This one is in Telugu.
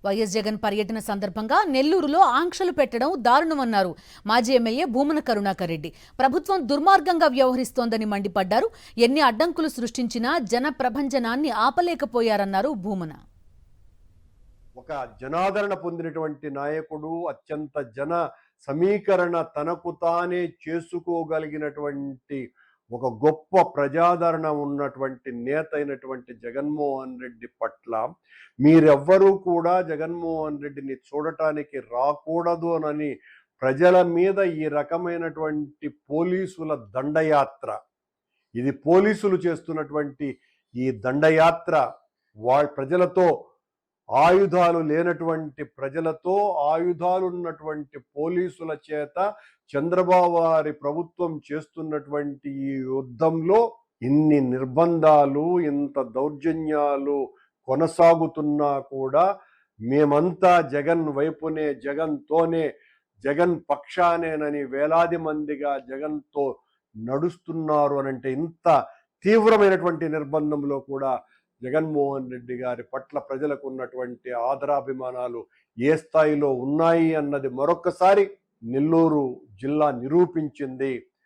వైఎస్ జగన్ పర్యటన సందర్భంగా నెల్లూరులో ఆంక్షలు పెట్టడం దారుణమన్నారు మాజీ ఎమ్మెల్యే భూమన కరుణాకర్ రెడ్డి. ప్రభుత్వం దుర్మార్గంగా వ్యవహరిస్తోందని మండిపడ్డారు. ఎన్ని అడ్డంకులు సృష్టించినా జన ప్రభంజనాన్ని ఆపలేకపోయారన్నారు భూమన. ఒక జనాదరణ పొందినటువంటి నాయకుడు, అత్యంత జన సమీకరణ తనకు తానే చేసుకోగలిగినటువంటి ఒక గొప్ప ప్రజాదరణ ఉన్నటువంటి నేత అయినటువంటి జగన్మోహన్ రెడ్డి పట్ల మీరెవ్వరూ కూడా జగన్మోహన్ రెడ్డిని చూడటానికి రాకూడదు అని ప్రజల మీద ఈ రకమైనటువంటి పోలీసుల దండయాత్ర, ఇది పోలీసులు చేస్తున్నటువంటి ఈ దండయాత్ర ప్రజలతో, ఆయుధాలు లేనటువంటి ప్రజలతో ఆయుధాలున్నటువంటి పోలీసుల చేత చంద్రబాబు గారి ప్రభుత్వం చేస్తున్నటువంటి ఈ యుద్ధంలో ఇన్ని నిర్బంధాలు, ఇంత దౌర్జన్యాలు కొనసాగుతున్నా కూడా మేమంతా జగన్ వైపునే, జగన్తోనే, జగన్ పక్షానేనని వేలాది మందిగా జగన్తో నడుస్తున్నారు అనంటే ఇంత తీవ్రమైనటువంటి నిర్బంధంలో కూడా జగన్మోహన్ రెడ్డి గారి పట్ల ప్రజలకు ఉన్నటువంటి ఆదరాభిమానాలు ఏ స్థాయిలో ఉన్నాయి అన్నది మరొక్కసారి నెల్లూరు జిల్లా నిరూపించింది.